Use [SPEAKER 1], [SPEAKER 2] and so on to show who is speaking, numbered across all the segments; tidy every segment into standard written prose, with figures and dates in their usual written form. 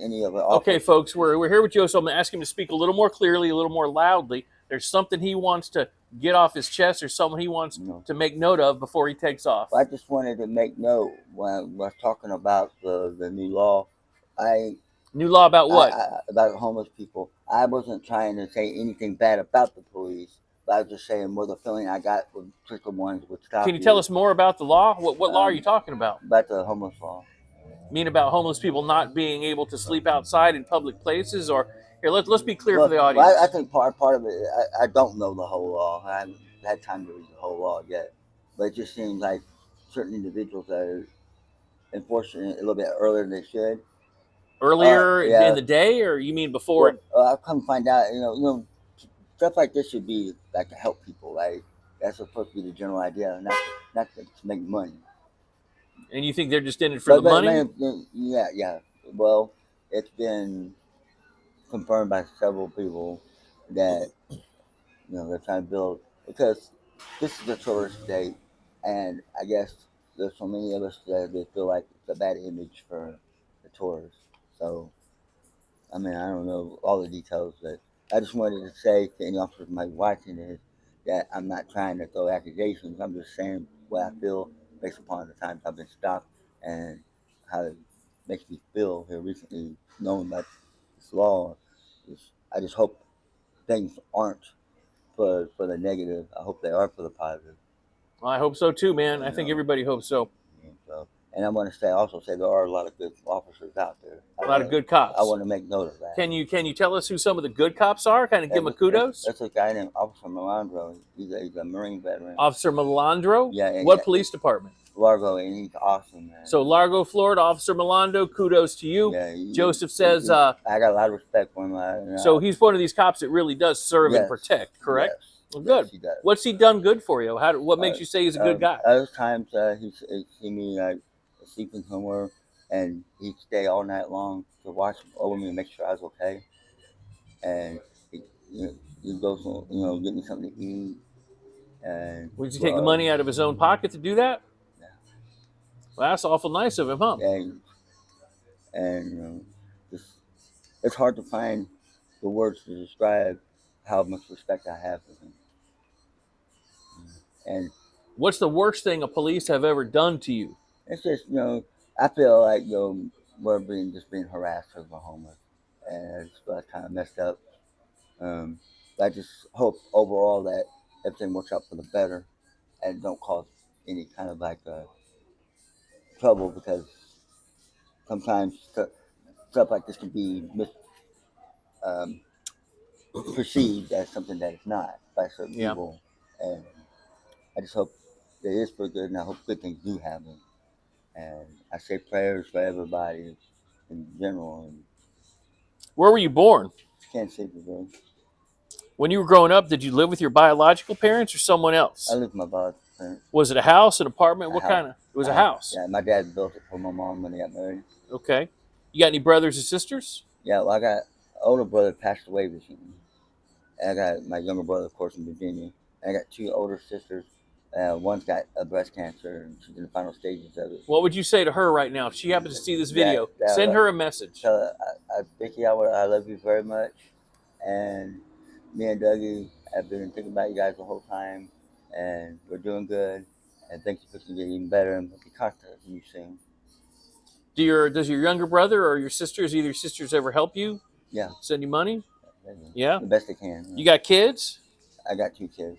[SPEAKER 1] any of it
[SPEAKER 2] Okay,
[SPEAKER 1] offer.
[SPEAKER 2] folks, we're here with Joe, so I'm going to ask him to speak a little more clearly, a little more loudly. There's something he wants to get off his chest, or something he wants
[SPEAKER 1] You know,
[SPEAKER 2] to make note of before he takes off.
[SPEAKER 1] I just wanted to make note when I was talking about the new law. I,
[SPEAKER 2] New law about what?
[SPEAKER 1] about homeless people. I wasn't trying to say anything bad about the police, but I was just saying what the feeling I got from particular ones would
[SPEAKER 2] Can
[SPEAKER 1] stop
[SPEAKER 2] you tell
[SPEAKER 1] you.
[SPEAKER 2] us more about the law? What law are you talking about?
[SPEAKER 1] About the homeless law.
[SPEAKER 2] You mean about homeless people not being able to sleep outside in public places? Or here, let's be clear for the
[SPEAKER 1] I
[SPEAKER 2] audience.
[SPEAKER 1] think part of it. I don't know the whole law. I haven't had time to read the whole law yet, but it just seems like certain individuals that are enforcing it a little bit earlier than they should.
[SPEAKER 2] Earlier in
[SPEAKER 1] Yeah.
[SPEAKER 2] the day, or you mean before?
[SPEAKER 1] Well, I've come to find out. Stuff like this should be like to help people. Like that's supposed to be the general idea, not to make money.
[SPEAKER 2] And you think they're just in it for the
[SPEAKER 1] But
[SPEAKER 2] money?
[SPEAKER 1] man, yeah. Well, it's been confirmed by several people that they're trying to build because this is a tourist state, and I guess there's so many of us that they feel like it's a bad image for the tourists. So I mean, I don't know all the details, but I just wanted to say to any officers who might be watching is that I'm not trying to throw accusations. I'm just saying what I feel based upon the times I've been stopped and how it makes me feel here recently, knowing about this law. I just hope things aren't for the negative. I hope they are for the positive.
[SPEAKER 2] Well, I hope so too, man. I
[SPEAKER 1] You
[SPEAKER 2] think
[SPEAKER 1] know.
[SPEAKER 2] everybody hopes so.
[SPEAKER 1] So, and I want to say there are a lot of good officers out there.
[SPEAKER 2] A lot of good
[SPEAKER 1] I
[SPEAKER 2] cops.
[SPEAKER 1] want to make note of that.
[SPEAKER 2] Can you tell us who some of the good cops are? Kind of give them a kudos.
[SPEAKER 1] That's a guy named Officer Melandro. He's a Marine veteran.
[SPEAKER 2] Officer Melandro.
[SPEAKER 1] Yeah.
[SPEAKER 2] What police department?
[SPEAKER 1] Largo, and he's awesome, man.
[SPEAKER 2] So Largo, Florida. Officer Melandro. Kudos to you.
[SPEAKER 1] Yeah,
[SPEAKER 2] Joseph says.
[SPEAKER 1] I got a lot of respect for him.
[SPEAKER 2] So he's one of these cops that really does serve and protect. Correct.
[SPEAKER 1] Yes.
[SPEAKER 2] Well, good.
[SPEAKER 1] Yes, he does.
[SPEAKER 2] What's he done good for you? What makes you say he's a good guy?
[SPEAKER 1] Other times he's see me sleeping somewhere, and he'd stay all night long to watch over me and make sure I was okay. And he'd go get me something to eat. And
[SPEAKER 2] Would you take the money out of his own pocket to do that?
[SPEAKER 1] Yeah.
[SPEAKER 2] Well, that's awful nice of him, huh?
[SPEAKER 1] And it's hard to find the words to describe how much respect I have for him. And
[SPEAKER 2] what's the worst thing a police have ever done to you?
[SPEAKER 1] It's just I feel like we're being harassed as a homeless, and it's kind of messed up. I just hope overall that everything works out for the better, and don't cause any kind of trouble, because sometimes stuff like this can be perceived as something that it's not by certain people, and I just hope that it is for good, and I hope good things do happen. And I say prayers for everybody in general. And
[SPEAKER 2] where were you born?
[SPEAKER 1] Can't say for good.
[SPEAKER 2] When you were growing up, did you live with your biological parents or someone else?
[SPEAKER 1] I lived with my biological parents.
[SPEAKER 2] Was it a house, an apartment? What kind of? It was a house.
[SPEAKER 1] Yeah, my dad built it for my mom when they got married.
[SPEAKER 2] Okay. You got any brothers or sisters?
[SPEAKER 1] Yeah, well, I got an older brother passed away recently. And I got my younger brother, of course, in Virginia. And I got two older sisters. One's got breast cancer, and she's in the final stages of it.
[SPEAKER 2] What would you say to her right now if she happens to see this video? Send her a message.
[SPEAKER 1] Vicky, I love you very much. And me and Dougie have been thinking about you guys the whole time. And we're doing good. And thank you for getting even better. And we'll be contacting you soon.
[SPEAKER 2] Does your younger brother or your sisters, either sisters, ever help you?
[SPEAKER 1] Yeah.
[SPEAKER 2] Send you money? Yeah?
[SPEAKER 1] The best they can. Yeah.
[SPEAKER 2] You got kids?
[SPEAKER 1] I got two kids.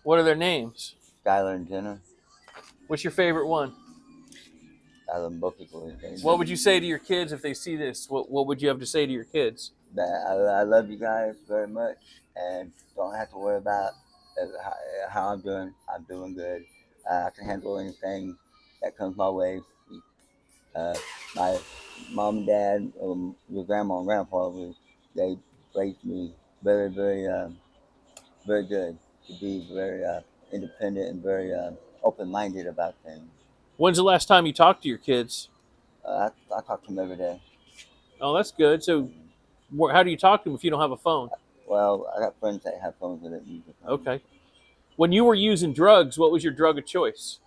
[SPEAKER 2] What are their names?
[SPEAKER 1] Skylar and Jenna.
[SPEAKER 2] What's your favorite one?
[SPEAKER 1] I love them both equally.
[SPEAKER 2] What would you say to your kids if they see this? What would you have to say to your kids?
[SPEAKER 1] That I love you guys very much, and don't have to worry about how I'm doing. I'm doing good. I can handle anything that comes my way. My mom and dad, your grandma and grandpa, they raised me very, very, very good, to be very independent and very open-minded about things.
[SPEAKER 2] When's the last time you talked to your kids?
[SPEAKER 1] I talk to them every day.
[SPEAKER 2] Oh, that's good. So how do you talk to them if you don't have a phone?
[SPEAKER 1] Well, I got friends that have phones that use it.
[SPEAKER 2] Okay. When you were using drugs, what was your drug of choice?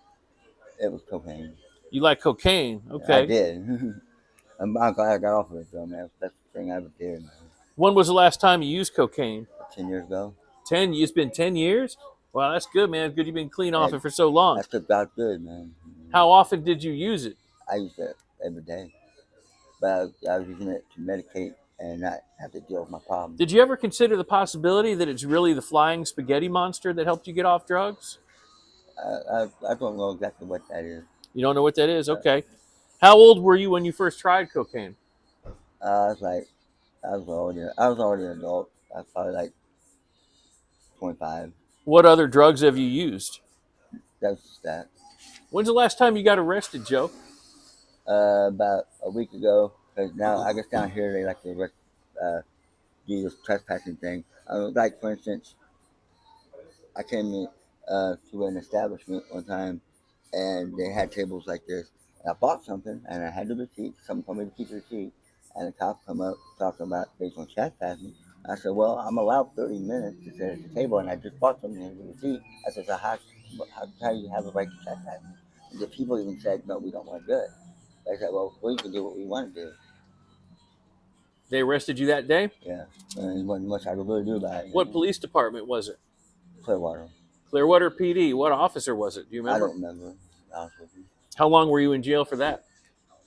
[SPEAKER 1] It was cocaine.
[SPEAKER 2] You like cocaine? Okay.
[SPEAKER 1] I did. I'm glad I got off of it though, man. That's the thing I ever did, man.
[SPEAKER 2] When was the last time you used cocaine?
[SPEAKER 1] 10 years ago.
[SPEAKER 2] 10. It's been 10 years. Wow, that's good, man. Good you've been clean off
[SPEAKER 1] That
[SPEAKER 2] it for so long.
[SPEAKER 1] that took out good, man.
[SPEAKER 2] How often did you use it?
[SPEAKER 1] I used it every day, but I was using it to medicate and not have to deal with my problems.
[SPEAKER 2] Did you ever consider the possibility that it's really the flying spaghetti monster that helped you get off drugs?
[SPEAKER 1] I don't know exactly what that is.
[SPEAKER 2] You don't know what that is? Okay. How old were you when you first tried cocaine?
[SPEAKER 1] I was like, I was already an adult. I was probably like 25.
[SPEAKER 2] What other drugs have you used?
[SPEAKER 1] That's just that.
[SPEAKER 2] When's the last time you got arrested, Joe?
[SPEAKER 1] About a week ago, because now I guess down here they like to do this trespassing thing. Like for instance, I came in, to an establishment one time, and they had tables like this. And I bought something, and I had the receipt. Someone told me to keep the receipt, and the cops come up talking about they going to trespass me. I said, "Well, I'm allowed 30 minutes to sit at the table, and I just bought something and the receipt." I said, "So how do you have a right to trespass me?" And the people even said, "No, we don't want to do it." They said, "Well, we can do what we want to do."
[SPEAKER 2] They arrested you that day?
[SPEAKER 1] Yeah, and there wasn't much I could really do about it.
[SPEAKER 2] What police department was it?
[SPEAKER 1] Clearwater.
[SPEAKER 2] Clearwater PD. What officer was it? Do you
[SPEAKER 1] I
[SPEAKER 2] remember?
[SPEAKER 1] don't remember. To be honest with you.
[SPEAKER 2] How long were you in jail for that?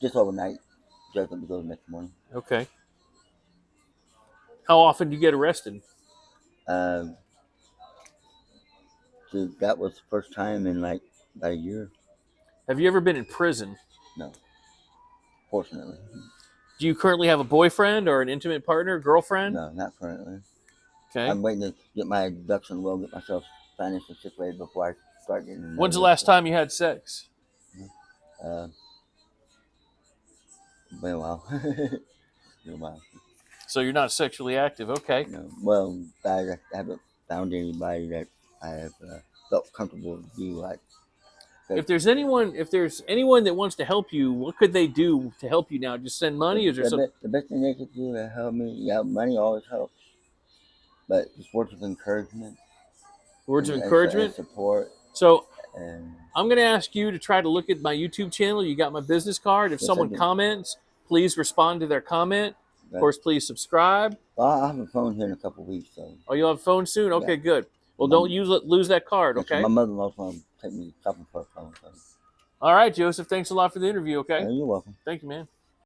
[SPEAKER 1] Just overnight. Just let me go the next morning.
[SPEAKER 2] Okay. How often do you get arrested?
[SPEAKER 1] Um, so that was the first time in like about a year.
[SPEAKER 2] Have you ever been in prison?
[SPEAKER 1] No, fortunately.
[SPEAKER 2] Do you currently have a boyfriend or an intimate partner, girlfriend?
[SPEAKER 1] No, not currently.
[SPEAKER 2] Okay.
[SPEAKER 1] I'm waiting to get my ducks in a row, get myself financially situated before I start getting another.
[SPEAKER 2] When's the last time you had sex?
[SPEAKER 1] Uh, been a while. Been a while.
[SPEAKER 2] So you're not sexually active. Okay.
[SPEAKER 1] No. Well, I haven't found anybody that I have felt comfortable to be like.
[SPEAKER 2] If there's anyone that wants to help you, what could they do to help you now? Just send money? Is there some
[SPEAKER 1] The best thing they could do to help me, yeah, money always helps, but just words of encouragement,
[SPEAKER 2] words of
[SPEAKER 1] and
[SPEAKER 2] encouragement?
[SPEAKER 1] support,
[SPEAKER 2] So
[SPEAKER 1] and
[SPEAKER 2] I'm going to ask you to try to look at my YouTube channel. You got my business card. If
[SPEAKER 1] yes, I
[SPEAKER 2] someone
[SPEAKER 1] do.
[SPEAKER 2] comments, please respond to their comment. Of course, please subscribe.
[SPEAKER 1] Well, I'll have a phone here in a couple of weeks, so.
[SPEAKER 2] Oh, you'll have a phone soon? Okay,
[SPEAKER 1] Yeah.
[SPEAKER 2] good. Well, don't lose that card, okay?
[SPEAKER 1] My mother-in-law's going to take me shopping for a phone. So.
[SPEAKER 2] All right, Joseph. Thanks a lot for the interview, okay?
[SPEAKER 1] You're welcome.
[SPEAKER 2] Thank you, man.